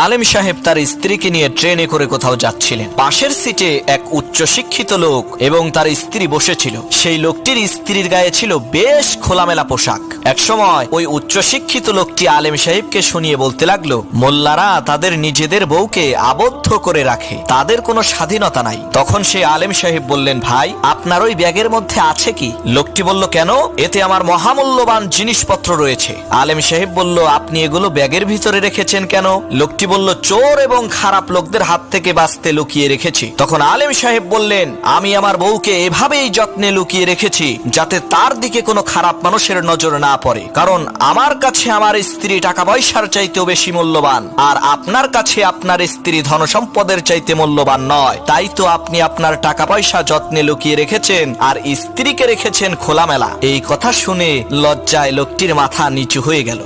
আলেম সাহেব তার স্ত্রীকে নিয়ে ট্রেনে করে কোথাও যাচ্ছিলেন। পাশের সিটে এক উচ্চশিক্ষিত লোক এবং তার স্ত্রী বসেছিল। সেই লোকটির স্ত্রীর গায়ে ছিল বেশ খোলামেলা পোশাক। একসময় ওই উচ্চশিক্ষিত লোকটি আলেম সাহেবকে শুনিয়ে বলতে লাগলো, মোল্লারা তাদের নিজেদের বউকে আবদ্ধ করে রাখে, তাদের কোনো স্বাধীনতা নাই। তখন সেই আলেম সাহেব বললেন, ভাই আপনার ওই ব্যাগের মধ্যে আছে কি? লোকটি বলল, কেন? এতে আমার মহামূল্যবান জিনিসপত্র রয়েছে। আলেম সাহেব বলল, আপনি এগুলো ব্যাগের ভিতরে রেখেছেন কেন? লোকটি বলল, চোর এবং খারাপ লোকদের হাত থেকে বাঁচতে লুকিয়ে রেখেছি। তখন আলেম সাহেব বললেন, আমি আমার বউকে এভাবেই যত্নে লুকিয়ে রেখেছি যাতে তার দিকে কোনো খারাপ মানুষের নজর না পড়ে, কারণ আমার কাছে আমার স্ত্রী টাকা পয়সার চাইতেও বেশি মূল্যবান, আর আপনার কাছে আপনার স্ত্রী ধনসম্পদের চাইতে মূল্যবান নয়। তাই তো আপনি আপনার টাকা পয়সা যত্নে লুকিয়ে রেখেছেন আর স্ত্রীকে রেখেছেন খোলামেলা। এই কথা শুনে লজ্জায় লোকটির মাথা নিচু হয়ে গেল।